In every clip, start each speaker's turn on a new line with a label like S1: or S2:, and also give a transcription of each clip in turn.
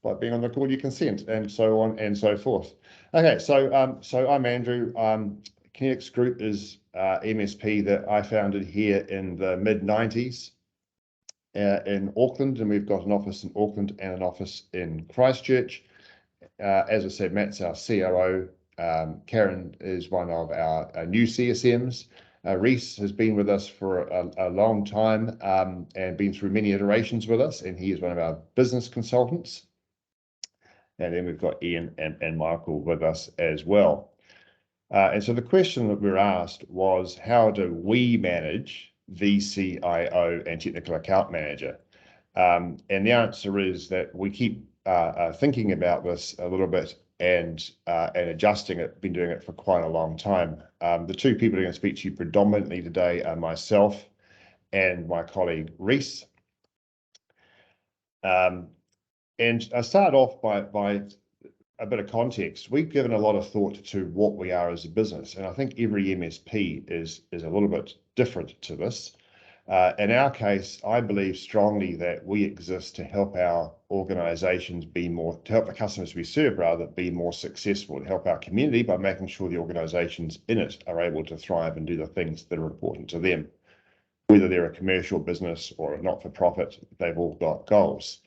S1: By being on the call, you consent, and so on and so forth. Okay, so so I'm Andrew. KINETICS Group is MSP that I founded here in the mid-90s in Auckland, and we've got an office in Auckland and an office in Christchurch. As I said, Matt's our COO. Karen is one of our new CSMs. Reese has been with us for a long time and been through many iterations with us, and he is one of our business consultants. And then we've got Ian and Michael with us as well. And so the question that we were asked was, how do we manage vCIO and Technical Account Manager? And the answer is that we keep thinking about this a little bit and adjusting it, been doing it for quite a long time. The two people who are going to speak to you predominantly today are myself and my colleague Reese. And I start off by a bit of context. We've given a lot of thought to what we are as a business, and I think every MSP is a little bit different to this. In our case, I believe strongly that we exist to help our organizations to help the customers we serve rather, be more successful, to help our community by making sure the organizations in it are able to thrive and do the things that are important to them. Whether they're a commercial business or a not-for-profit, they've all got goals.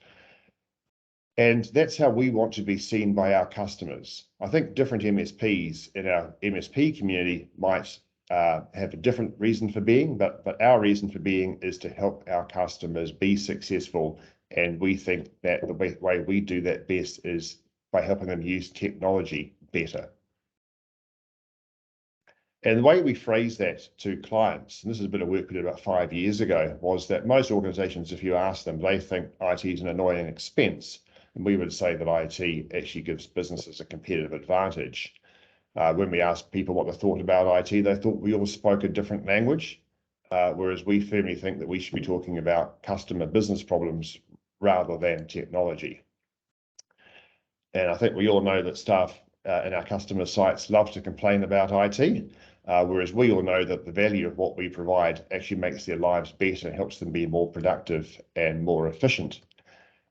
S1: And that's how we want to be seen by our customers. I think different MSPs in our MSP community might have a different reason for being, but our reason for being is to help our customers be successful. And we think that the way we do that best is by helping them use technology better. And the way we phrase that to clients, and this is a bit of work we did about 5 years ago, was that most organizations, if you ask them, they think IT is an annoying expense. And we would say that IT actually gives businesses a competitive advantage. When we asked people what they thought about IT, they thought we all spoke a different language, whereas we firmly think that we should be talking about customer business problems rather than technology. And I think we all know that staff in our customer sites love to complain about IT, whereas we all know that the value of what we provide actually makes their lives better, helps them be more productive and more efficient.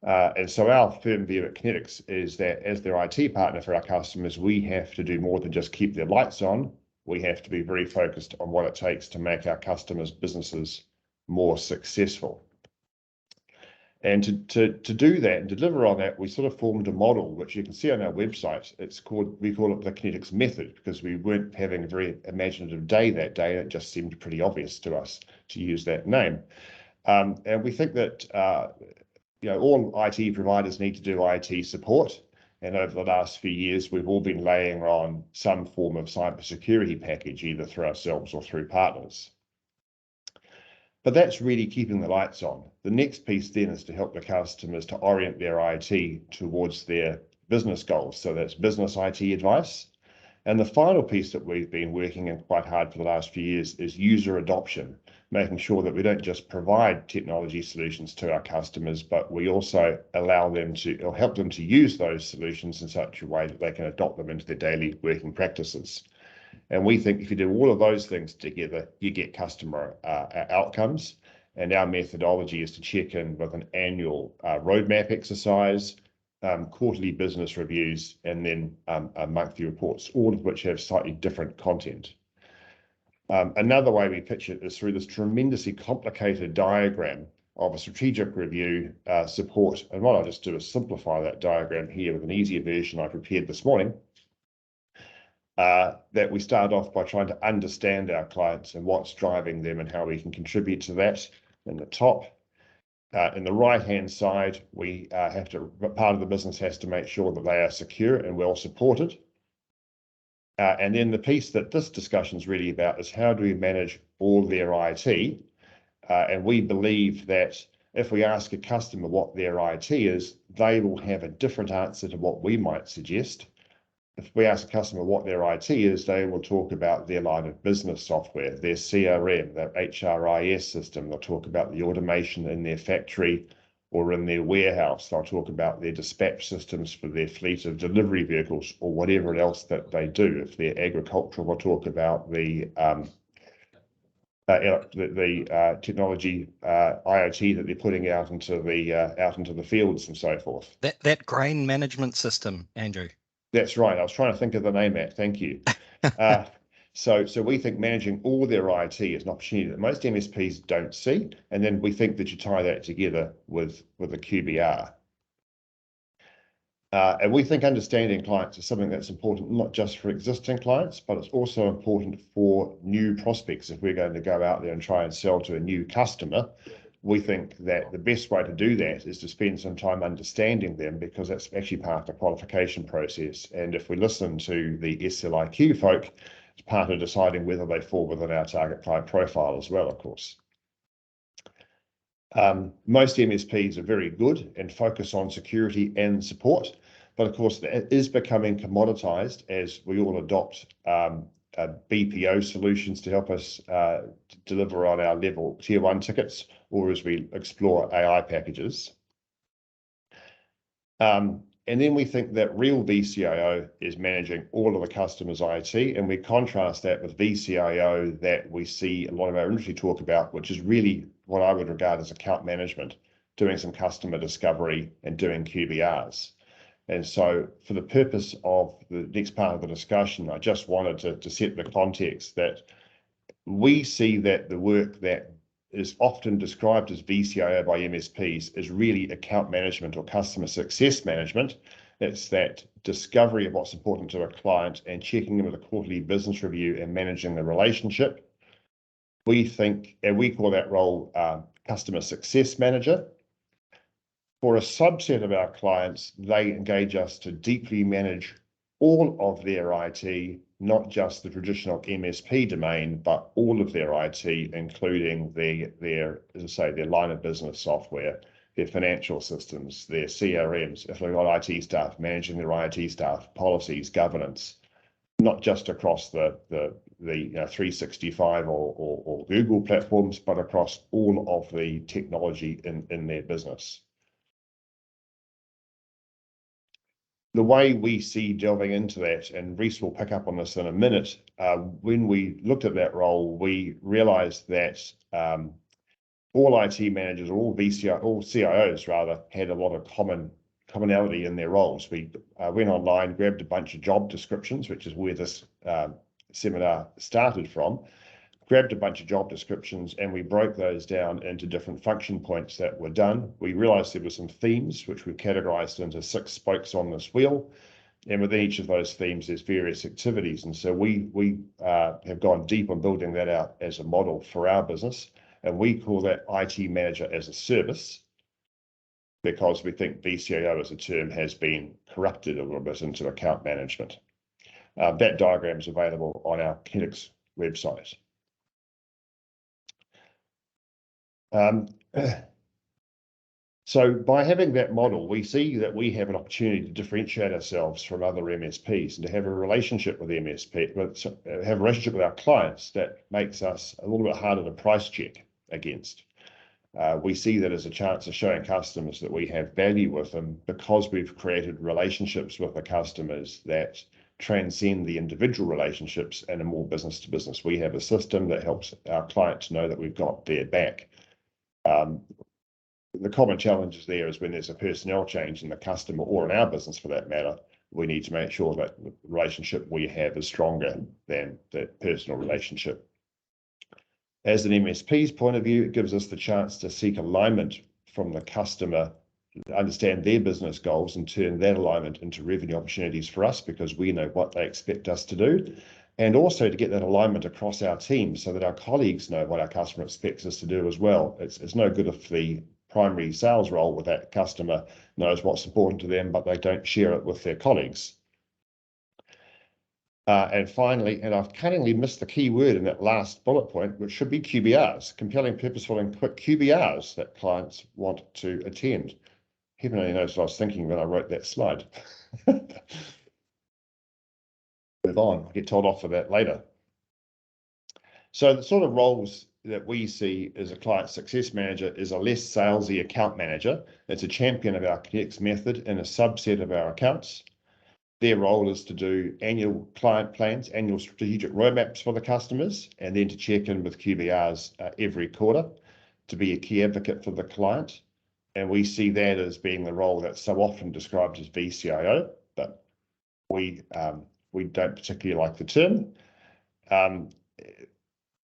S1: And so our firm view at KINETICS is that as their IT partner for our customers, we have to do more than just keep their lights on. We have to be very focused on what it takes to make our customers' businesses more successful. And to do that and deliver on that, we sort of formed a model, which you can see on our website. We call it the KINETICS method, because we weren't having a very imaginative day that day. And it just seemed pretty obvious to us to use that name. And we think that all IT providers need to do IT support. And over the last few years, we've all been laying on some form of cybersecurity package, either through ourselves or through partners. But that's really keeping the lights on. The next piece then is to help the customers to orient their IT towards their business goals. So that's business IT advice. And the final piece that we've been working in quite hard for the last few years is user adoption, making sure that we don't just provide technology solutions to our customers, but we also allow them to, or help them to use those solutions in such a way that they can adopt them into their daily working practices. And we think if you do all of those things together, you get customer outcomes. And our methodology is to check in with an annual roadmap exercise, quarterly business reviews, and then monthly reports, all of which have slightly different content. Another way we pitch it is through this tremendously complicated diagram of a strategic review support. And what I'll just do is simplify that diagram here with an easier version I prepared this morning. That we start off by trying to understand our clients and what's driving them and how we can contribute to that in the top. In the right-hand side, part of the business has to make sure that they are secure and well supported. And then the piece that this discussion is really about is how do we manage all their IT? And we believe that if we ask a customer what their IT is, they will have a different answer to what we might suggest. If we ask a customer what their IT is, they will talk about their line of business software, their CRM, their HRIS system. They'll talk about the automation in their factory or in their warehouse. They'll talk about their dispatch systems for their fleet of delivery vehicles or whatever else that they do. If they're agricultural, they'll talk about the technology IoT that they're putting out into the fields and so forth.
S2: That grain management system, Andrew.
S1: That's right. I was trying to think of the name, Matt. Thank you. So we think managing all their IT is an opportunity that most MSPs don't see, and then we think that you tie that together with a QBR. And we think understanding clients is something that's important, not just for existing clients, but it's also important for new prospects. If we're going to go out there and try and sell to a new customer, we think that the best way to do that is to spend some time understanding them, because that's actually part of the qualification process. And if we listen to the SLIQ folk, it's part of deciding whether they fall within our target client profile as well, of course. Most MSPs are very good and focus on security and support, but of course that is becoming commoditized as we all adopt BPO solutions to help us deliver on our level tier 1 tickets, or as we explore AI packages. And then we think that real vCIO is managing all of the customer's IT, and we contrast that with vCIO that we see a lot of our industry talk about, which is really what I would regard as account management, doing some customer discovery and doing QBRs. And so for the purpose of the next part of the discussion, I just wanted to set the context that we see that the work that is often described as vCIO by MSPs is really account management or customer success management. It's that discovery of what's important to a client and checking in with a quarterly business review and managing the relationship. We think, and we call that role customer success manager. For a subset of our clients, they engage us to deeply manage all of their IT, not just the traditional MSP domain, but all of their IT, including their, as I say, their line of business software, their financial systems, their CRMs, if they've got IT staff, managing their IT staff, policies, governance, not just across the 365 or Google platforms, but across all of the technology in their business. The way we see delving into that, and Reese will pick up on this in a minute, when we looked at that role, we realized that all IT managers, all CIOs rather, had a lot of commonality in their roles. We went online, grabbed a bunch of job descriptions, which is where this seminar started from, grabbed a bunch of job descriptions, and we broke those down into different function points that were done. We realized there were some themes, which we've categorized into 6 spokes on this wheel. And within each of those themes, there's various activities. And so we have gone deep on building that out as a model for our business. And we call that IT manager as a service, because we think vCIO as a term has been corrupted a little bit into account management. That diagram is available on our KINETICS website. So by having that model, we see that we have an opportunity to differentiate ourselves from other MSPs and to have a relationship with have a relationship with our clients that makes us a little bit harder to price check against. We see that as a chance of showing customers that we have value with them, because we've created relationships with the customers that transcend the individual relationships and are more business to business. We have a system that helps our clients know that we've got their back. The common challenge there is when there's a personnel change in the customer, or in our business for that matter, we need to make sure that the relationship we have is stronger than the personal relationship. As an MSP's point of view, it gives us the chance to seek alignment from the customer, understand their business goals, and turn that alignment into revenue opportunities for us, because we know what they expect us to do. And also to get that alignment across our team so that our colleagues know what our customer expects us to do as well. It's no good if the primary sales role with that customer knows what's important to them, but they don't share it with their colleagues. And finally, and I've cunningly missed the key word in that last bullet point, which should be QBRs, compelling, purposeful, and quick QBRs that clients want to attend. Heaven only knows what I was thinking when I wrote that slide. Move on, I'll get told off for that later. So the sort of roles that we see as a client success manager is a less salesy account manager. It's a champion of our KINETICS method in a subset of our accounts. Their role is to do annual client plans, annual strategic roadmaps for the customers, and then to check in with QBRs every quarter to be a key advocate for the client. And we see that as being the role that's so often described as vCIO, but we don't particularly like the term.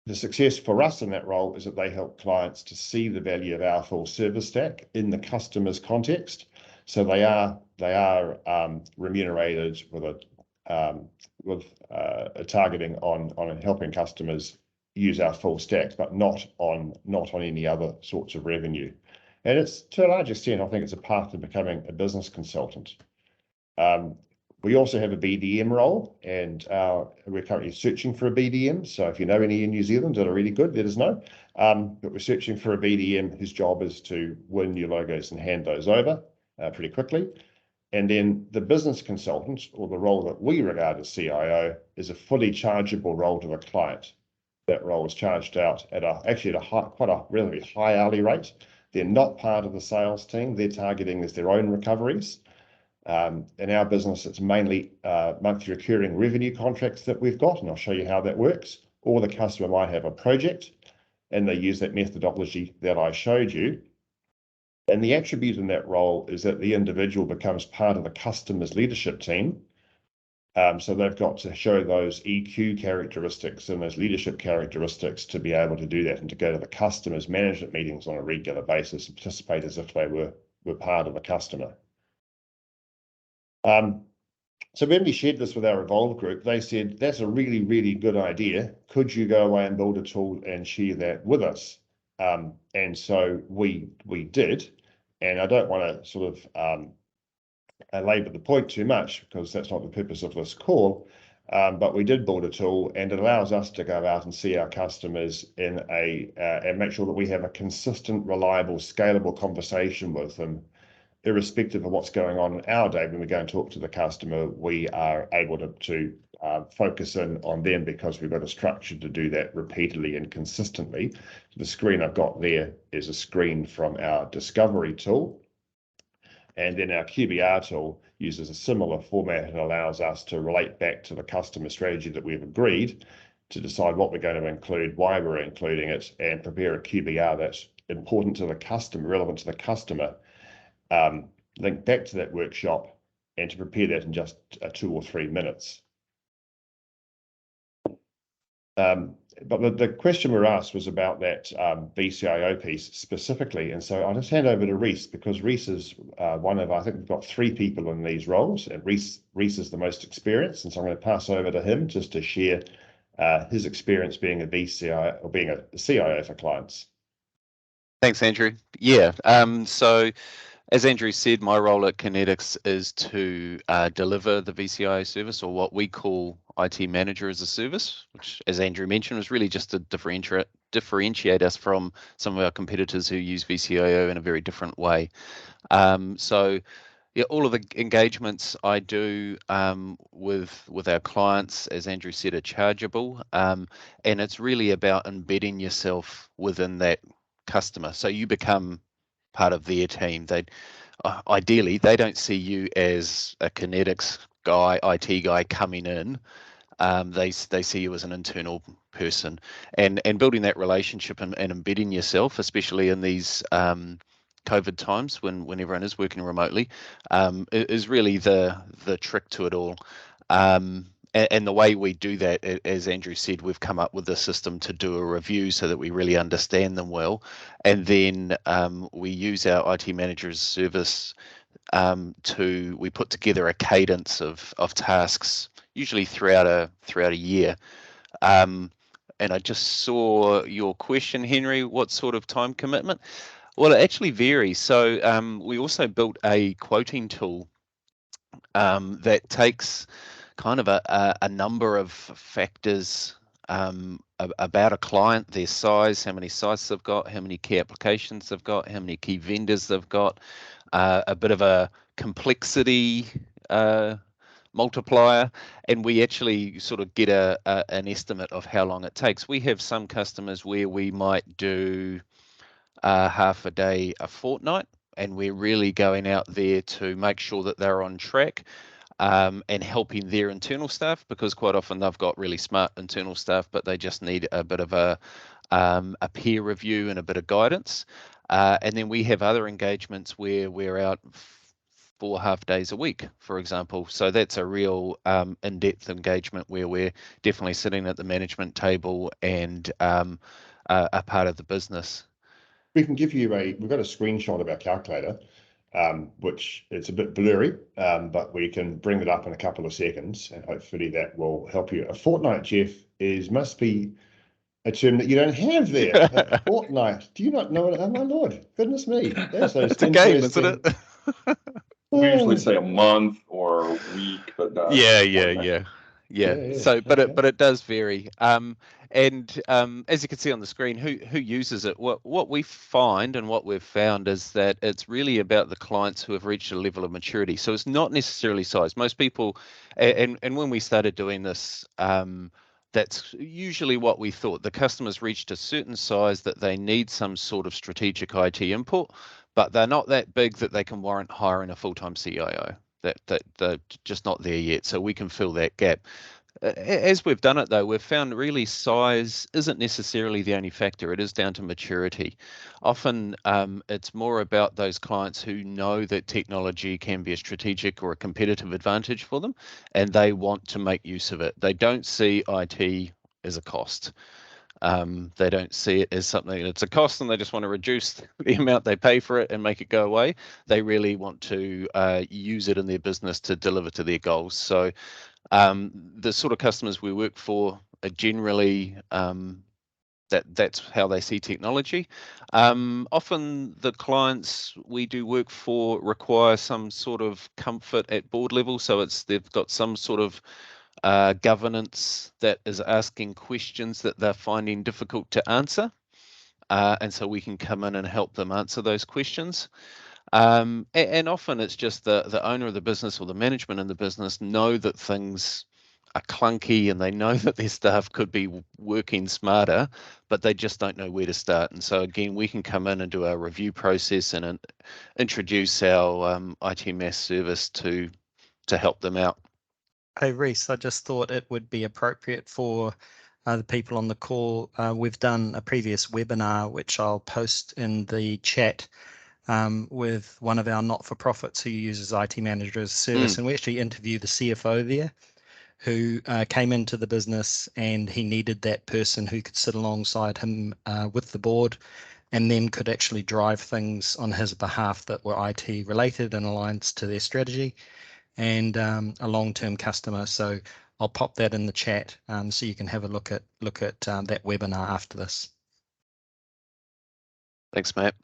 S1: The success for us in that role is that they help clients to see the value of our full service stack in the customer's context. So they are remunerated with a targeting on helping customers use our full stack, but not on any other sorts of revenue. And it's, to a large extent, I think it's a path to becoming a business consultant. We also have a BDM role, and we're currently searching for a BDM. So if you know any in New Zealand that are really good, let us know. But we're searching for a BDM whose job is to win new logos and hand those over pretty quickly. And then the business consultant, or the role that we regard as CIO, is a fully chargeable role to the client. That role is charged out at quite a relatively high hourly rate. They're not part of the sales team. Their targeting is their own recoveries. In our business, it's mainly monthly recurring revenue contracts that we've got, and I'll show you how that works. Or the customer might have a project, and they use that methodology that I showed you. And the attribute in that role is that the individual becomes part of the customer's leadership team. So they've got to show those EQ characteristics and those leadership characteristics to be able to do that and to go to the customer's management meetings on a regular basis and participate as if they were part of the customer. So when we shared this with our Evolve group, they said, that's a really, really good idea. Could you go away and build a tool and share that with us? And so we did. And I don't want to sort of labour the point too much, because that's not the purpose of this call. But we did build a tool, and it allows us to go out and see our customers and make sure that we have a consistent, reliable, scalable conversation with them. Irrespective of what's going on in our day, when we go and talk to the customer, we are able to focus in on them because we've got a structure to do that repeatedly and consistently. The screen I've got there is a screen from our discovery tool. And then our QBR tool uses a similar format and allows us to relate back to the customer strategy that we've agreed to decide what we're going to include, why we're including it, and prepare a QBR that's important to the customer, relevant to the customer. Link back to that workshop and to prepare that in just 2 or 3 minutes. But the question we were asked was about that vCIO piece specifically. And so I'll just hand over to Reese, because Reese is one of, I think we've got 3 people in these roles, and Reese is the most experienced. And so I'm going to pass over to him just to share his experience being a vCIO or being a CIO for clients.
S3: Thanks, Andrew. Yeah, so as Andrew said, my role at KINETICS is to deliver the vCIO service, or what we call IT Manager as a Service, which, as Andrew mentioned, was really just to differentiate us from some of our competitors who use vCIO in a very different way. So yeah, all of the engagements I do with our clients, as Andrew said, are chargeable, and it's really about embedding yourself within that customer. So you become part of their team. Ideally, they don't see you as a KINETICS guy, IT guy coming in. They see you as an internal person, and building that relationship and embedding yourself, especially in these COVID times when everyone is working remotely, is really the trick to it all. And the way we do that, as Andrew said, we've come up with a system to do a review so that we really understand them well. And then we use our IT Manager's service we put together a cadence of tasks, usually throughout a year. And I just saw your question, Henry, what sort of time commitment? Well, it actually varies. So we also built a quoting tool that takes kind of a number of factors about a client, their size, how many sites they've got, how many key applications they've got, how many key vendors they've got, a bit of a complexity multiplier, and we actually sort of get an estimate of how long it takes. We have some customers where we might do half a day, a fortnight, and we're really going out there to make sure that they're on track. and helping their internal staff, because quite often they've got really smart internal staff, but they just need a bit of a peer review and a bit of guidance. And then we have other engagements where we're out 4 half days a week, for example. So that's a real in-depth engagement where we're definitely sitting at the management table and a part of the business.
S1: We can give you we've got a screenshot of our calculator, which it's a bit blurry, but we can bring it up in a couple of seconds, and hopefully that will help you. A fortnight, Jeff, must be a term that you don't have there. A fortnight. Do you not know it? Oh my Lord, goodness me. That's
S3: it's a game, isn't it?
S4: We usually say a month or a week, but
S3: yeah. So, but it does vary. And as you can see on the screen, who uses it? What we find and what we've found is that it's really about the clients who have reached a level of maturity. So it's not necessarily size. Most people, and when we started doing this, that's usually what we thought. The customers reached a certain size that they need some sort of strategic IT input, but they're not that big that they can warrant hiring a full-time CIO. That they're just not there yet. So we can fill that gap. As we've done it, though, we've found really size isn't necessarily the only factor. It is down to maturity. Often it's more about those clients who know that technology can be a strategic or a competitive advantage for them, and they want to make use of it. They don't see IT as a cost. They don't see it as something that's a cost, and they just want to reduce the amount they pay for it and make it go away. They really want to use it in their business to deliver to their goals. So the sort of customers we work for are generally that's how they see technology. Often the clients we do work for require some sort of comfort at board level, so they've got some sort of governance that is asking questions that they're finding difficult to answer, and so we can come in and help them answer those questions. And often it's just the owner of the business or the management in the business know that things are clunky and they know that their staff could be working smarter, but they just don't know where to start. And so again, we can come in and do our review process and introduce our ITMS service to help them out.
S2: Hey, Reese, I just thought it would be appropriate for the people on the call. We've done a previous webinar, which I'll post in the chat, with one of our not-for-profits who uses IT Manager as a service. And we actually interviewed the CFO there, who came into the business, and he needed that person who could sit alongside him with the board, and then could actually drive things on his behalf that were IT related and aligned to their strategy, and a long-term customer. So I'll pop that in the chat so you can have a look at that webinar after this.
S3: Thanks, Matt.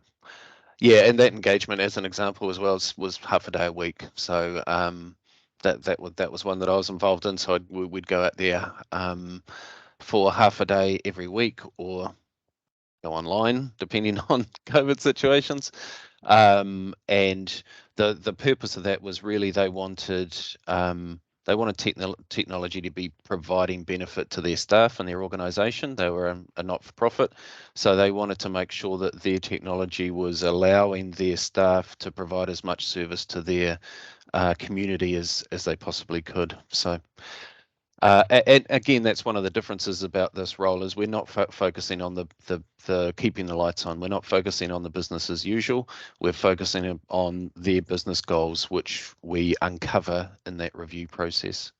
S3: Yeah, and that engagement, as an example as well, was half a day a week. So that was one that I was involved in. So we'd go out there for half a day every week, or go online, depending on COVID situations. And the purpose of that was really they wanted technology to be providing benefit to their staff and their organisation. They were a not-for-profit, so they wanted to make sure that their technology was allowing their staff to provide as much service to their community as they possibly could. So. And again, that's one of the differences about this role, is we're not focusing on the keeping the lights on. We're not focusing on the business as usual. We're focusing on their business goals, which we uncover in that review process.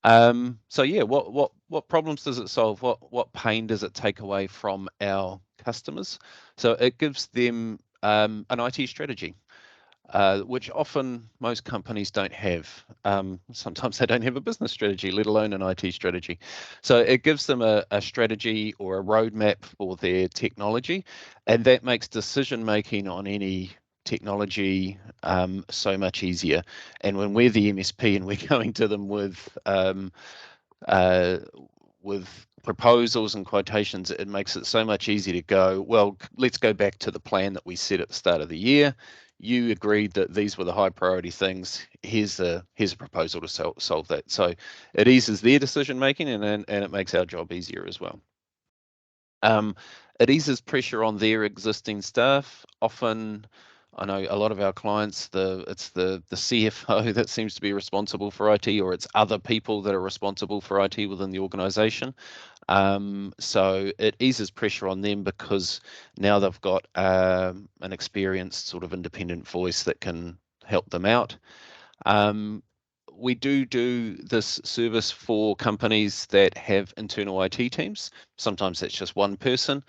S3: So yeah, what problems does it solve? What pain does it take away from our customers? So it gives them an IT strategy. Which often most companies don't have. Sometimes they don't have a business strategy, let alone an IT strategy. So it gives them a strategy or a roadmap for their technology, and that makes decision making on any technology so much easier. And when we're the MSP and we're going to them with proposals and quotations, it makes it so much easier to go, well, let's go back to the plan that we set at the start of the year. You agreed that these were the high priority things. Here's a proposal to solve that. So it eases their decision making, and it makes our job easier as well. It eases pressure on their existing staff. Often I know a lot of our clients, it's the CFO that seems to be responsible for IT, or it's other people that are responsible for IT within the organization. So it eases pressure on them because now they've got an experienced sort of independent voice that can help them out. We do this service for companies that have internal IT teams. Sometimes that's just one person.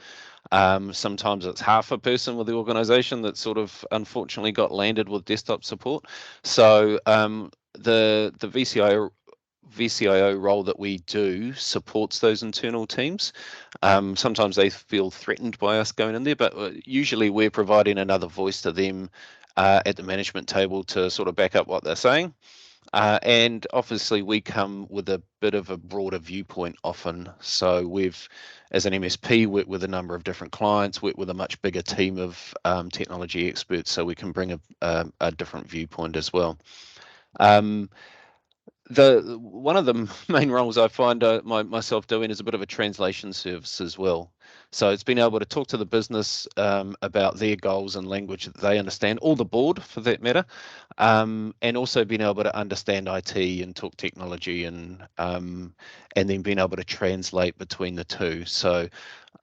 S3: Sometimes it's half a person with the organization that sort of unfortunately got landed with desktop support. So the vCIO role that we do supports those internal teams. Sometimes they feel threatened by us going in there, but usually we're providing another voice to them at the management table to sort of back up what they're saying. And obviously we come with a bit of a broader viewpoint often. So we've, as an MSP, worked with a number of different clients, worked with a much bigger team of technology experts, so we can bring a different viewpoint as well. One of the main roles I find myself doing is a bit of a translation service as well. So it's been able to talk to the business about their goals and language that they understand, or the board for that matter, and also being able to understand IT and talk technology, and then being able to translate between the two. So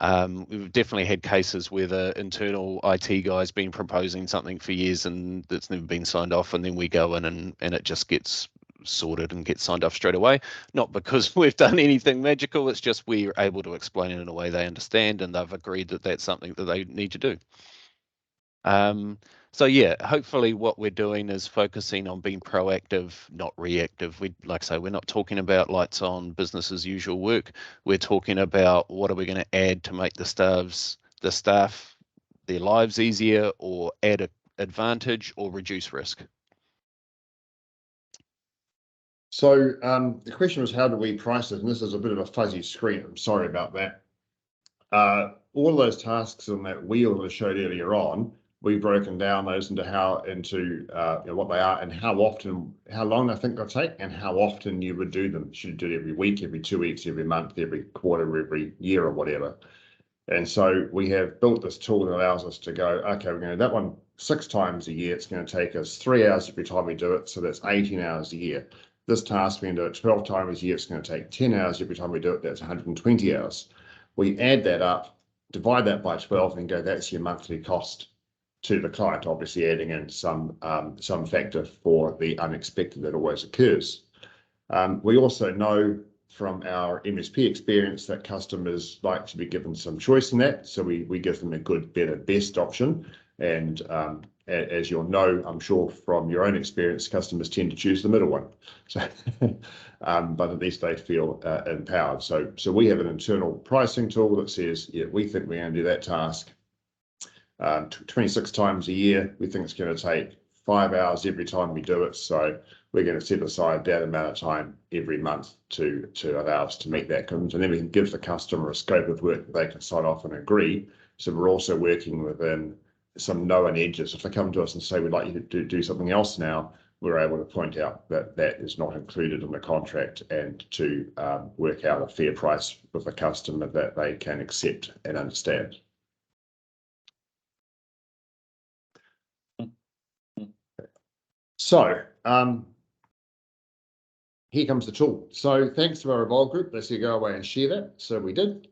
S3: we've definitely had cases where the internal IT guy's been proposing something for years and it's never been signed off, and then we go in and it just gets sorted and get signed off straight away. Not because we've done anything magical, it's just we're able to explain it in a way they understand, and they've agreed that that's something that they need to do. So yeah, hopefully what we're doing is focusing on being proactive, not reactive. Like I say, we're not talking about lights on, business as usual work. We're talking about what are we going to add to make the staff, their lives easier, or add an advantage or reduce risk.
S1: So the question was, how do we price it? And this is a bit of a fuzzy screen. I'm sorry about that. All of those tasks on that wheel that I showed earlier on, we've broken down those into what they are and how long I think they'll take, and how often you would do them. Should you do it every week, every 2 weeks, every month, every quarter, every year, or whatever? And so we have built this tool that allows us to go, okay, we're going to do that one 6 times a year. It's going to take us 3 hours every time we do it. So that's 18 hours a year. This task, we can do it 12 times a year. It's going to take 10 hours every time we do it. That's 120 hours. We add that up, divide that by 12, and go, that's your monthly cost to the client, obviously adding in some factor for the unexpected that always occurs. We also know from our MSP experience that customers like to be given some choice in that. So we give them a good, better, best option. And as you'll know, I'm sure from your own experience, customers tend to choose the middle one. So, but at least they feel empowered. So we have an internal pricing tool that says, yeah, we think we're going to do that task 26 times a year. We think it's going to take 5 hours every time we do it. So we're going to set aside that amount of time every month to allow us to meet that commitment. And then we can give the customer a scope of work that they can sign off and agree. So we're also working within some known edges. If they come to us and say, we'd like you to do something else now, we're able to point out that that is not included in the contract, and to work out a fair price with the customer that they can accept and understand. So here comes the tool. So thanks to our Evolve group, they said go away and share that. So we did.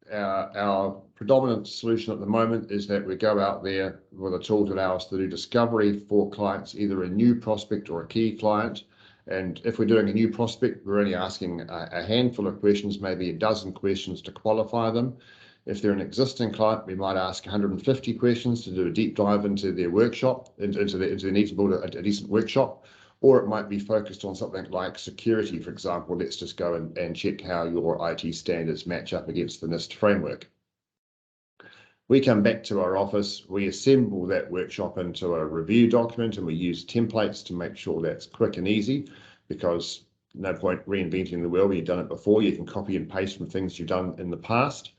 S1: Our predominant solution at the moment is that we go out there with a tool to allow us to do discovery for clients, either a new prospect or a key client. And if we're doing a new prospect, we're only asking a handful of questions, maybe a dozen questions to qualify them. If they're an existing client, we might ask 150 questions to do a deep dive into their workshop, into their need to build a decent workshop. Or it might be focused on something like security, for example. Let's just go and check how your IT standards match up against the NIST framework. We come back to our office, we assemble that workshop into a review document, and we use templates to make sure that's quick and easy, because no point reinventing the wheel when you've done it before. You can copy and paste from things you've done in the past.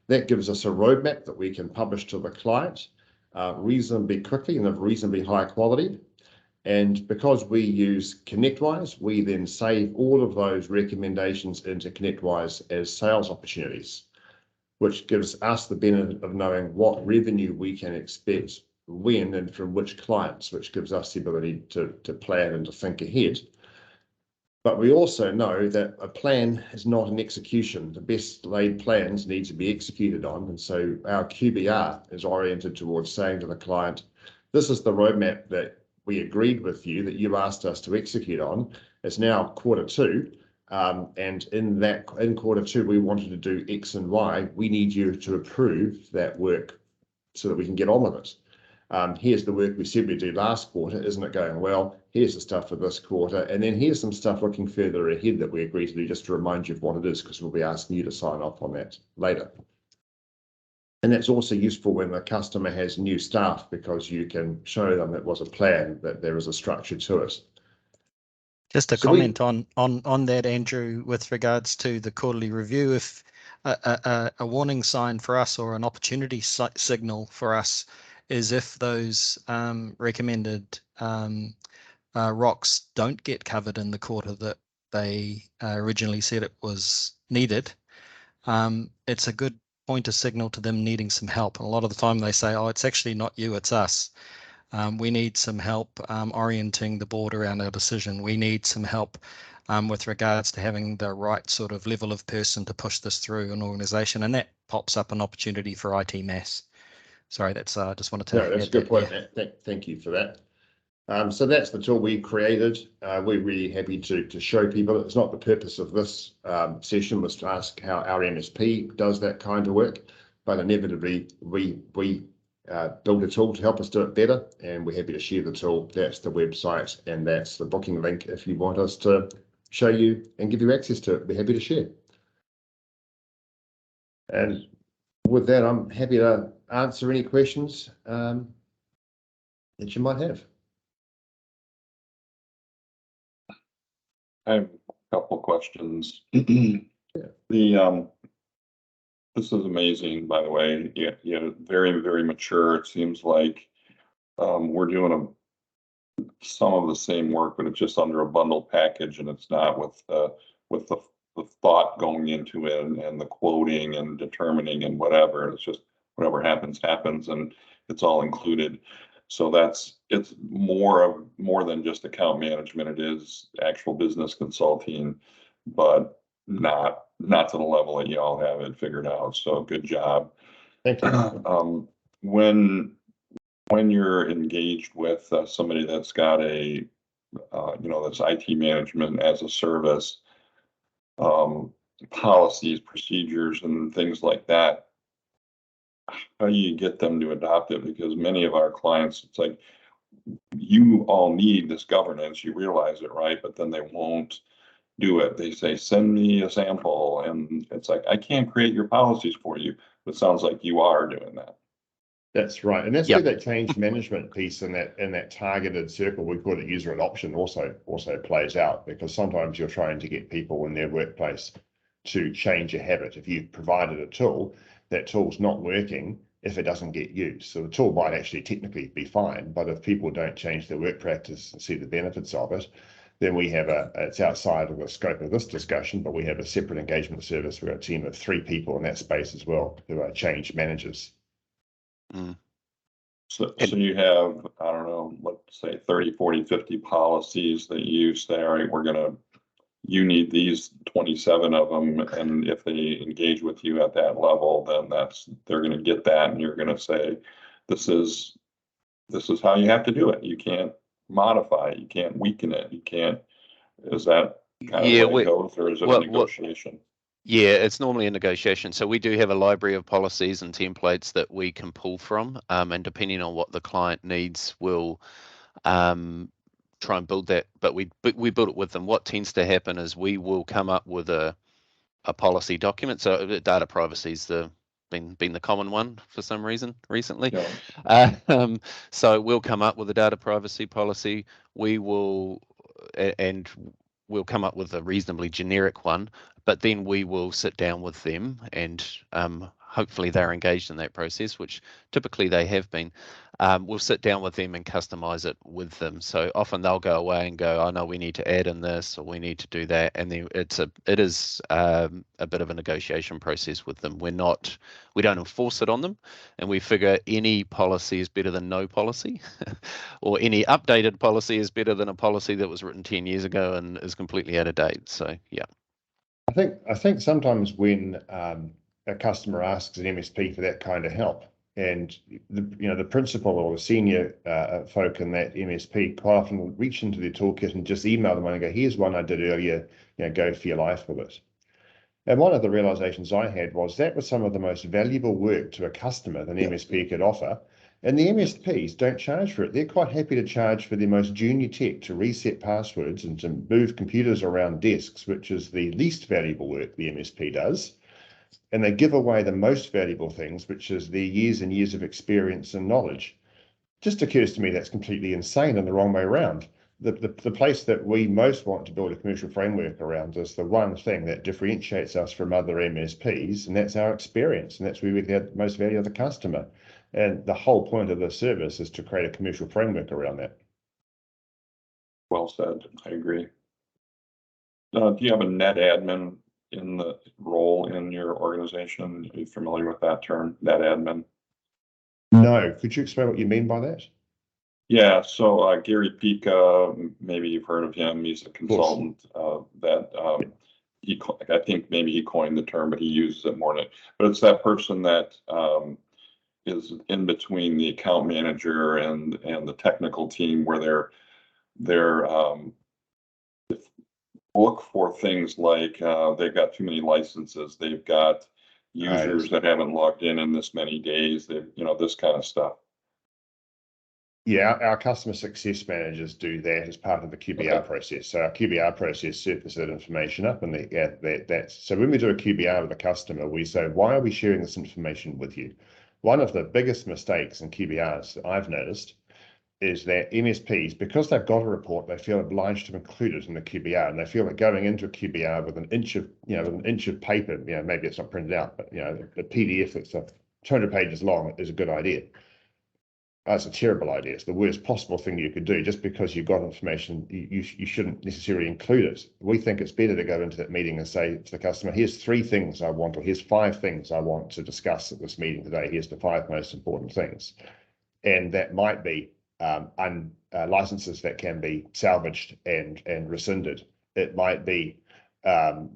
S1: That gives us a roadmap that we can publish to the client reasonably quickly and of reasonably high quality. And because we use ConnectWise, we then save all of those recommendations into ConnectWise as sales opportunities, which gives us the benefit of knowing what revenue we can expect when and from which clients, which gives us the ability to plan and to think ahead. But we also know that a plan is not an execution. The best laid plans need to be executed on. And so our QBR is oriented towards saying to the client, this is the roadmap that we agreed with you that you asked us to execute on. It's now Q2. And in Q2, we wanted to do X and Y. We need you to approve that work so that we can get on with it. Here's the work we said we'd do last quarter. Isn't it going well? Here's the stuff for this quarter. And then here's some stuff looking further ahead that we agreed to do, just to remind you of what it is, because we'll be asking you to sign off on that later. And that's also useful when the customer has new staff, because you can show them it was a plan, that there is a structure to it.
S2: Just a comment on that, Andrew, with regards to the quarterly review. If a warning sign for us, or an opportunity signal for us, is if those recommended rocks don't get covered in the quarter that they originally said it was needed. It's a good pointer signal to them needing some help. And a lot of the time they say, oh, it's actually not you, it's us. We need some help orienting the board around our decision. We need some help with regards to having the right sort of level of person to push this through an organization. And that pops up an opportunity for IT mass. Sorry, that's just wanted to.
S1: No, that's a good point, Matt. Thank you for that. So that's the tool we created. We're really happy to show people. It's not the purpose of this session was to ask how our MSP does that kind of work, but inevitably we build a tool to help us do it better, and we're happy to share the tool. That's the website, and that's the booking link if you want us to show you and give you access to it. We're happy to share. And with that, I'm happy to answer any questions that you might have.
S4: I have a couple of questions.
S1: Yeah.
S4: This is amazing, by the way. Yeah, very, very mature. It seems like we're doing some of the same work, but it's just under a bundled package, and it's not with the thought going into it and the quoting and determining and whatever. It's just whatever happens, and it's all included. So it's more than just account management. It is actual business consulting, but not to the level that y'all have it figured out. So good job.
S1: Thank you.
S4: When you're engaged with somebody that's got a that's IT management as a service, policies, procedures, and things like that, how do you get them to adopt it? Because many of our clients, it's like, you all need this governance, you realize it, right? But then they won't do it. They say, send me a sample. And it's like, I can't create your policies for you. But it sounds like you are doing that.
S1: That's right. And that's where that change management piece in that targeted circle, we call it user adoption, also plays out, because sometimes you're trying to get people in their workplace to change a habit. If you've provided a tool, that tool's not working if it doesn't get used. So the tool might actually technically be fine, but if people don't change their work practice and see the benefits of it, then we have it's outside of the scope of this discussion, but we have a separate engagement service. We've got a team of 3 people in that space as well, who are change managers.
S3: Mm.
S4: So you have, I don't know, let's say 30, 40, 50 policies that you say, all right, you need these 27 of them. And if they engage with you at that level, then they're going to get that. And you're going to say, this is how you have to do it. You can't modify it. You can't weaken it. You can't, is that kind of the way it goes, or is it a negotiation?
S3: Yeah, it's normally a negotiation. So we do have a library of policies and templates that we can pull from, and depending on what the client needs, we'll try and build that. But we build it with them. What tends to happen is we will come up with a policy document. So data privacy's been the common one for some reason recently. Yeah. So we'll come up with a data privacy policy. We'll come up with a reasonably generic one, but then we will sit down with them and hopefully they're engaged in that process, which typically they have been. We'll sit down with them and customize it with them. So often they'll go away and go, "Oh no, we need to add in this or we need to do that," and then it is a bit of a negotiation process with them. We don't enforce it on them, and we figure any policy is better than no policy, or any updated policy is better than a policy that was written 10 years ago and is completely out of date. So yeah.
S1: I think sometimes when a customer asks an MSP for that kind of help, and the principal or the senior folk in that MSP quite often will reach into their toolkit and just email them and go, "Here's one I did earlier, go for your life with it." And one of the realizations I had was that was some of the most valuable work to a customer that an MSP could offer. And the MSPs don't charge for it. They're quite happy to charge for their most junior tech to reset passwords and to move computers around desks, which is the least valuable work the MSP does. And they give away the most valuable things, which is their years and years of experience and knowledge. Just occurs to me that's completely insane and the wrong way around. The place that we most want to build a commercial framework around is the one thing that differentiates us from other MSPs, and that's our experience, and that's where we get most value of the customer. And the whole point of the service is to create a commercial framework around that.
S4: Well said. I agree. Do you have a net admin in the role in your organization? Are you familiar with that term, net admin?
S1: No. Could you explain what you mean by that?
S4: Yeah, so Gary Pika, maybe you've heard of him. He's a consultant I think maybe he coined the term, but he uses it more than it. But it's that person that is in between the account manager and the technical team, where they're look for things like they've got too many licenses, they've got users that haven't logged in this many days, this kind of stuff.
S1: Yeah, our customer success managers do that as part of the QBR process. So our QBR process surfaces that information up, and so when we do a QBR with a customer, we say, "Why are we sharing this information with you?" One of the biggest mistakes in QBRs that I've noticed is that MSPs, because they've got a report, they feel obliged to include it in the QBR, and they feel that going into a QBR with an inch of paper, maybe it's not printed out, but the PDF that's 200 pages long is a good idea. That's a terrible idea. It's the worst possible thing you could do. Just because you've got information, you shouldn't necessarily include it. We think it's better to go into that meeting and say to the customer, "Here's 3 things I want," or "Here's 5 things I want to discuss at this meeting today. Here's the 5 most important things." And that might be licenses that can be salvaged and rescinded. It might be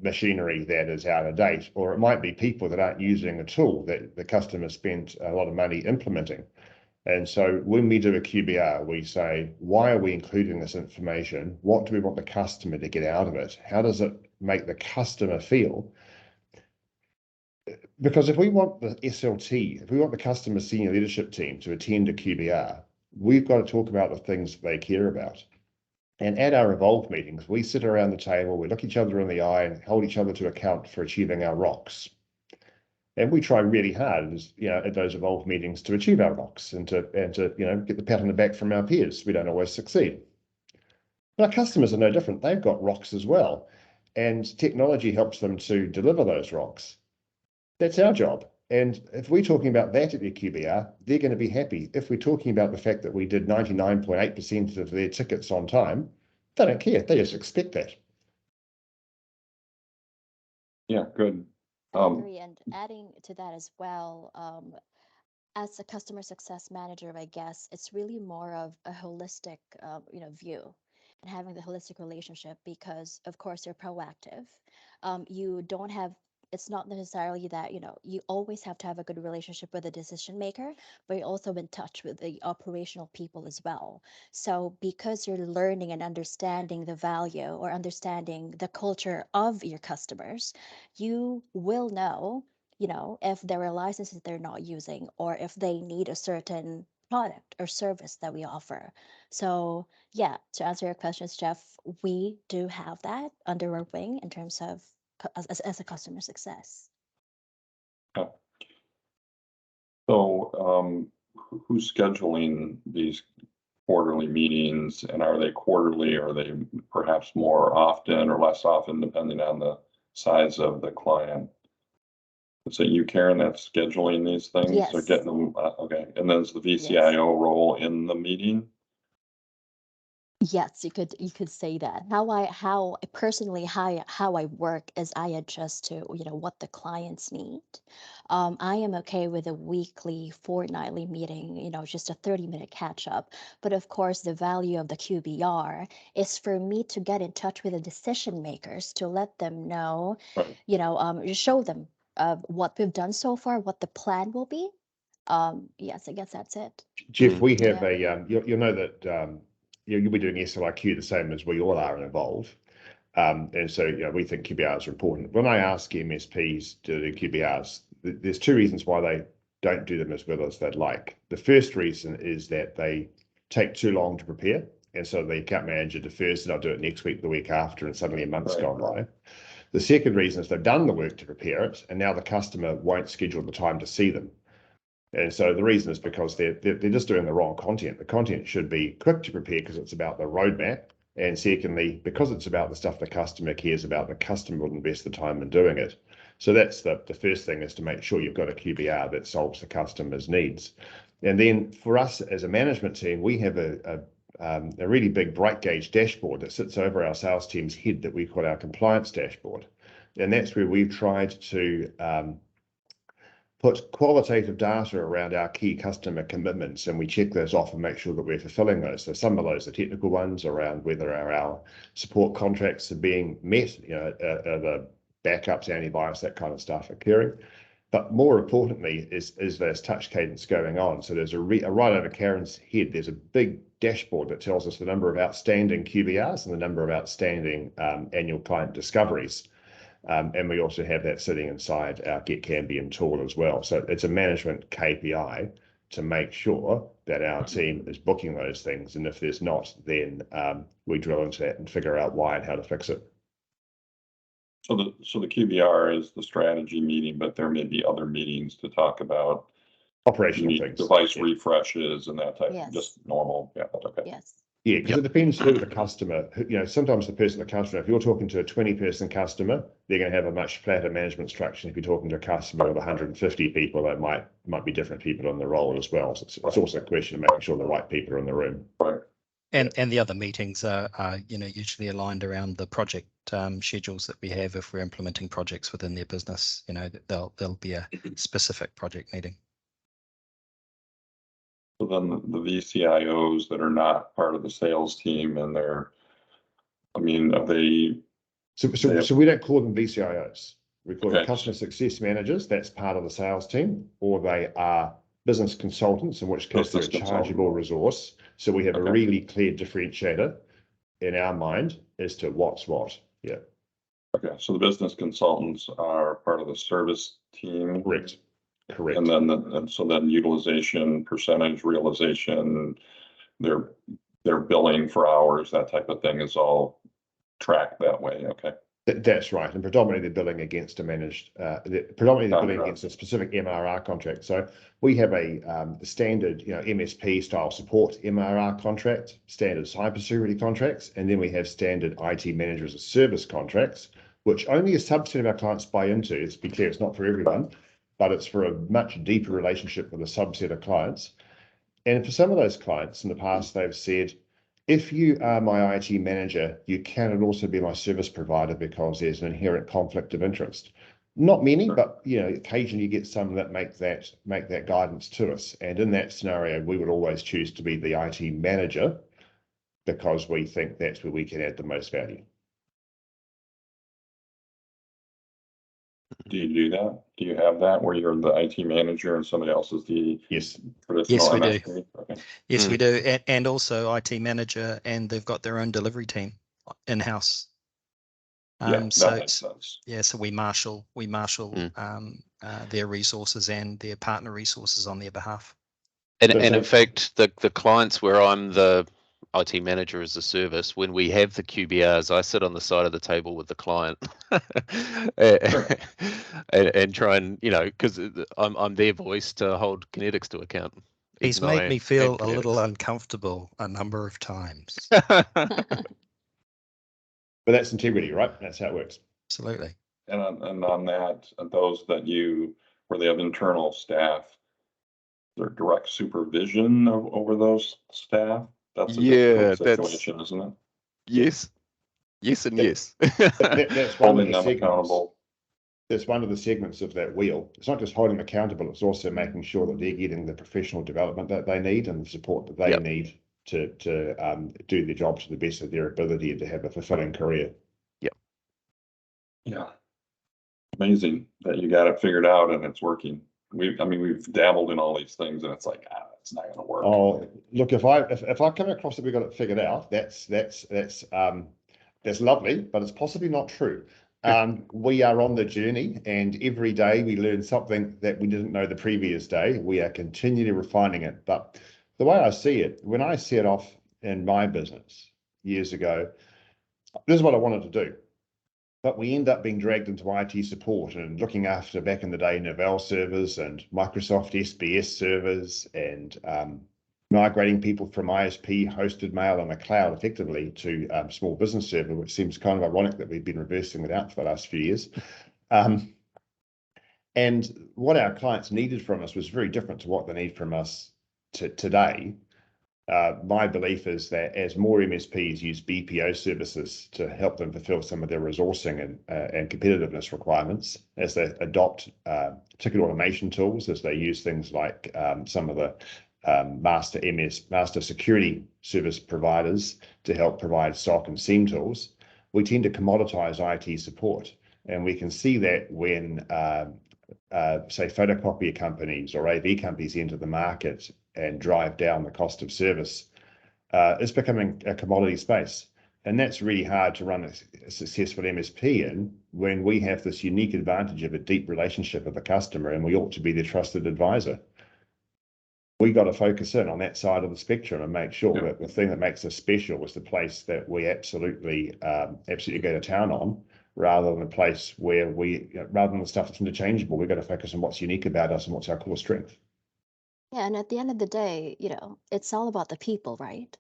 S1: machinery that is out of date, or it might be people that aren't using a tool that the customer spent a lot of money implementing. And so when we do a QBR, we say, why are we including this information? What do we want the customer to get out of it? How does it make the customer feel? Because if we want the SLT, if we want the customer senior leadership team to attend a QBR, we've got to talk about the things they care about. And at our Evolve meetings, we sit around the table, we look each other in the eye and hold each other to account for achieving our ROCs. And we try really hard, at those Evolve meetings to achieve our ROCs and to get the pat on the back from our peers. We don't always succeed. But our customers are no different. They've got ROCs as well. And technology helps them to deliver those ROCs. That's our job. And if we're talking about that at their QBR, they're going to be happy. If we're talking about the fact that we did 99.8% of their tickets on time, they don't care. They just expect that.
S4: Yeah, good.
S5: I agree, and adding to that as well, as a customer success manager, I guess it's really more of a holistic, view, and having the holistic relationship, because of course you're proactive. You don't have. It's not necessarily that you always have to have a good relationship with the decision maker, but you're also in touch with the operational people as well. So because you're learning and understanding the value or understanding the culture of your customers, you will know if there are licenses they're not using, or if they need a certain product or service that we offer. So yeah, to answer your questions, Jeff, we do have that under our wing in terms of as a customer success.
S4: Yeah. So who's scheduling these quarterly meetings, and are they quarterly, or are they perhaps more often or less often depending on the sides of the client. Is it you, Karen, that's scheduling these things or
S5: Yes.
S4: getting them? Okay, and then is the vCIO role in the meeting?
S5: Yes, you could say that. How personally how I work is I adjust to, what the clients need. I am okay with a weekly, fortnightly meeting, just a 30-minute catch up. But of course, the value of the QBR is for me to get in touch with the decision makers to let them know,
S4: Right.
S5: show them what we've done so far, what the plan will be. Yes, I guess that's it.
S1: Jeff, we have
S5: Yeah.
S1: you'll know that you'll be doing SLIQ the same as we all are in Evolve. And so, we think QBRs are important. When I ask MSPs to do QBRs, there's two reasons why they don't do them as well as they'd like. The first reason is that they take too long to prepare. And so the account manager defers it, I'll do it next week, the week after, and suddenly a month's gone by. The second reason is they've done the work to prepare it, and now the customer won't schedule the time to see them. And so the reason is because they're just doing the wrong content. The content should be quick to prepare because it's about the roadmap. And secondly, because it's about the stuff the customer cares about, the customer will invest the time in doing it. So that's the first thing, is to make sure you've got a QBR that solves the customer's needs. And then for us as a management team, we have a really big bright gauge dashboard that sits over our sales team's head that we call our compliance dashboard. And that's where we've tried to put qualitative data around our key customer commitments, and we check those off and make sure that we're fulfilling those. So some of those are technical ones around whether our support contracts are being met, the backups, antivirus, that kind of stuff occurring. But more importantly is there's touch cadence going on. So there's right over Karen's head, there's a big dashboard that tells us the number of outstanding QBRs and the number of outstanding annual client discoveries. And we also have that sitting inside our getKambium tool as well. So it's a management KPI to make sure that our team is booking those things. And if there's not, then we drill into that and figure out why and how to fix it.
S4: So the QBR is the strategy meeting, but there may be other meetings to talk about
S1: operational things,
S4: device refreshes and that type.
S5: Yes.
S4: Just normal. Yeah, that's okay.
S5: Yes.
S1: Yeah, because it depends who the customer, sometimes the person that comes from, if you're talking to a 20-person customer, they're going to have a much flatter management structure. If you're talking to a customer of 150 people, that might be different people in the role as well. So it's also a question of making sure the right people are in the room.
S4: Right.
S2: And the other meetings are usually aligned around the project schedules that we have. If we're implementing projects within their business, there'll be a specific project meeting.
S4: So then the vCIOs that are not part of the sales team, and are they?
S1: So we don't call them vCIOs. We call them
S4: Okay.
S1: customer success managers. That's part of the sales team, or they are business consultants, in which case they're a chargeable resource. So we have a really clear differentiator in our mind as to what's what. Yeah.
S4: Okay, so the business consultants are part of the service team.
S1: Correct.
S4: And then utilization, percentage realization, their billing for hours, that type of thing is all tracked that way. Okay.
S1: That's right, and predominantly they're billing against against a specific MRR contract. So we have a standard, MSP style support MRR contract, standard cybersecurity contracts, and then we have standard IT manager as a service contracts, which only a subset of our clients buy into. Let's be clear, it's not for everyone, but it's for a much deeper relationship with a subset of clients. And for some of those clients in the past, they've said, if you are my IT manager, you cannot also be my service provider because there's an inherent conflict of interest. Not many, but occasionally you get some that make that guidance to us. And in that scenario, we would always choose to be the IT manager because we think that's where we can add the most value.
S4: Do you do that? Do you have that where you're the IT manager and somebody else is the traditional
S2: Yes, we
S4: MSP?
S2: do.
S4: Okay.
S2: Yes, we do, and also IT manager, and they've got their own delivery team in house.
S4: That makes sense.
S2: Yeah, so we marshal their resources and their partner resources on their behalf.
S3: And in fact, the clients where I'm the IT manager as a service, when we have the QBRs, I sit on the side of the table with the client and try and, because I'm their voice to hold KINETICS to account.
S2: He's made me feel a little uncomfortable a number of times.
S1: But that's integrity, right? That's how it works.
S2: Absolutely.
S4: And on that, those that where they have internal staff, their direct supervision over those staff, that's a difficult situation, isn't it?
S3: Yes, and yes.
S1: That's one of
S4: Holding
S1: the
S4: them
S1: segments.
S4: accountable.
S1: That's one of the segments of that wheel. It's not just holding them accountable, it's also making sure that they're getting the professional development that they need and the support that they need to do their job to the best of their ability and to have a fulfilling career.
S4: Yeah. Amazing that you got it figured out and it's working. We've dabbled in all these things and it's like, it's not going to work.
S1: Oh, look, if I come across that we got it figured out, that's lovely, but it's possibly not true. We are on the journey, and every day we learn something that we didn't know the previous day. We are continually refining it. But the way I see it, when I set off in my business years ago, this is what I wanted to do. But we end up being dragged into IT support and looking after, back in the day, Novell servers and Microsoft SBS servers, and migrating people from ISP hosted mail on the cloud effectively to small business server, which seems kind of ironic that we've been reversing it out for the last few years. And what our clients needed from us was very different to what they need from us today. My belief is that as more MSPs use BPO services to help them fulfill some of their resourcing and competitiveness requirements, as they adopt ticket automation tools, as they use things like some of the master security service providers to help provide SOC and SIEM tools, we tend to commoditize IT support. And we can see that when, say, photocopier companies or AV companies enter the market and drive down the cost of service, it's becoming a commodity space. And that's really hard to run a successful MSP in when we have this unique advantage of a deep relationship with the customer, and we ought to be their trusted advisor. We got to focus in on that side of the spectrum and make sure that the thing that makes us special is the place that we absolutely go to town on, rather than a place where rather than the stuff that's interchangeable. We've got to focus on what's unique about us and what's our core strength.
S5: Yeah, and at the end of the day, it's all about the people, right?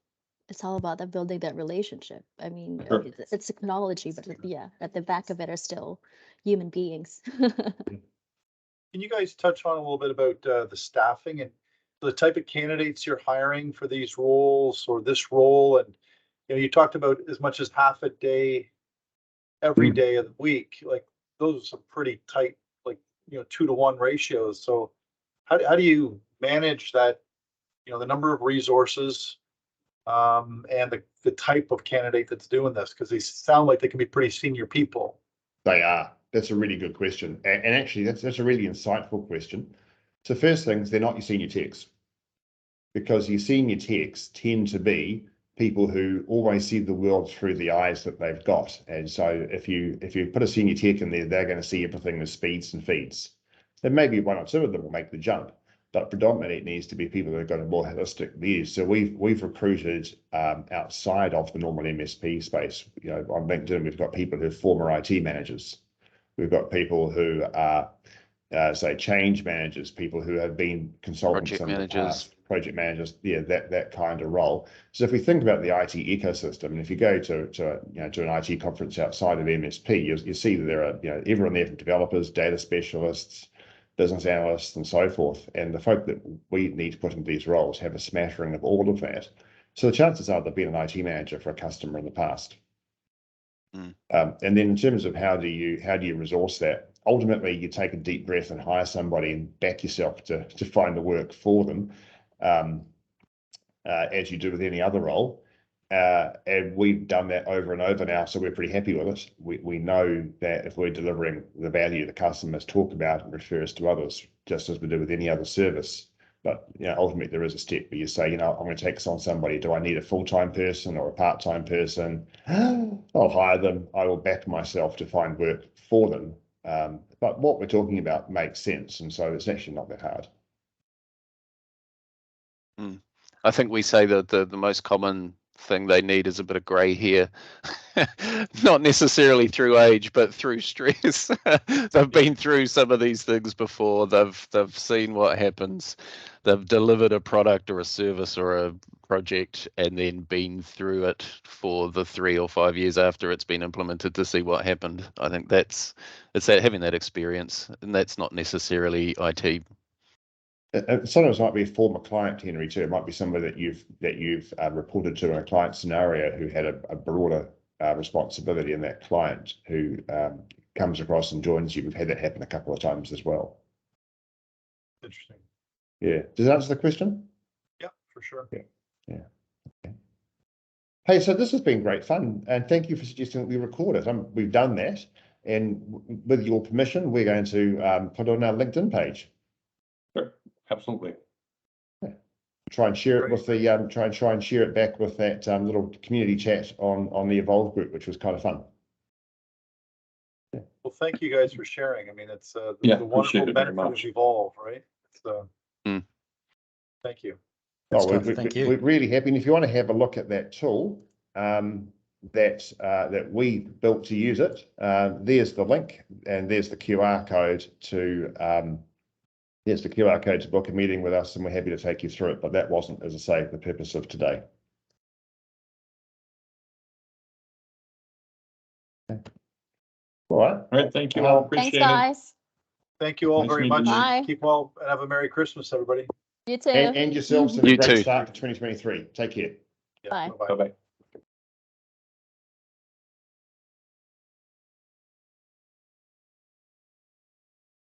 S5: It's all about building that relationship. I mean,
S4: Sure.
S5: it's technology, but at the back of it are still human beings.
S6: Can you guys touch on a little bit about the staffing and the type of candidates you're hiring for these roles or this role? And you talked about as much as half a day every day of the week. Like, those are some pretty tight, 2-to-1 ratios. So how do you manage that, the number of resources and the type of candidate that's doing this? Because they sound like they can be pretty senior people.
S1: They are. That's a really good question. And actually, that's a really insightful question. So first things, they're not your senior techs, because your senior techs tend to be people who always see the world through the eyes that they've got. And so if you put a senior tech in there, they're going to see everything as speeds and feeds. And maybe one or two of them will make the jump, but predominantly it needs to be people that have got a more holistic view. So we've recruited outside of the normal MSP space. On LinkedIn, we've got people who are former IT managers. We've got people who are, say, change managers, people who have been consultants, project managers, that kind of role. So if we think about the IT ecosystem, and if you go to an IT conference outside of MSP, you see that there are everyone there from developers, data specialists, business analysts, and so forth. And the folk that we need to put into these roles have a smattering of all of that. So the chances are they've been an IT manager for a customer in the past. And then in terms of how do you resource that, ultimately you take a deep breath and hire somebody and back yourself to find the work for them, as you do with any other role. And we've done that over and over now, so we're pretty happy with it. We know that if we're delivering the value the customers talk about and refer us to others, just as we do with any other service. But ultimately there is a step where you say, I'm going to take on somebody. Do I need a full-time person or a part-time person? I'll hire them. I will back myself to find work for them. But what we're talking about makes sense, and so it's actually not that hard.
S3: I think we say that the most common thing they need is a bit of grey hair, not necessarily through age, but through stress. They've been through some of these things before. They've seen what happens. they've delivered a product or a service or a project and then been through it for the 3 or 5 years after it's been implemented to see what happened. I think it's that having that experience, and that's not necessarily IT.
S1: Sometimes it might be a former client, Henry, too. It might be somebody that you've reported to in a client scenario who had a broader responsibility in that client who comes across and joins you. We've had that happen a couple of times as well.
S6: Interesting.
S1: Yeah. Does that answer the question?
S6: Yeah, for sure.
S1: Yeah. Okay. Hey, so this has been great fun, and thank you for suggesting that we record it. We've done that, and with your permission, we're going to put it on our LinkedIn page.
S4: Sure, absolutely.
S1: Try and share it with the try and share it back with that little community chat on the Evolve group, which was kind of fun. Yeah.
S6: Well, thank you guys for sharing. I mean, it's the
S4: Yeah,
S6: wonderful
S4: appreciate it very
S6: benefit of
S4: much.
S6: Evolve, right? It's thank you.
S2: Good
S1: Oh,
S2: stuff. Thank you.
S1: We're really happy. And if you want to have a look at that tool that we built to use it, there's the link, and there's the QR code to book a meeting with us, and we're happy to take you through it. But that wasn't, as I say, the purpose of today. Okay. All right.
S4: All right, thank you all.
S5: Thanks,
S4: Appreciate it.
S5: guys.
S6: Thank you all
S4: Nice
S6: very
S4: meeting
S6: much.
S4: you.
S5: Bye.
S6: Keep well and have a Merry Christmas, everybody.
S5: You too.
S1: And yourselves, and a
S3: You
S1: great
S3: too.
S1: start to 2023. Take care.
S6: Yeah,
S5: Bye.
S6: bye-bye.
S4: Bye-bye.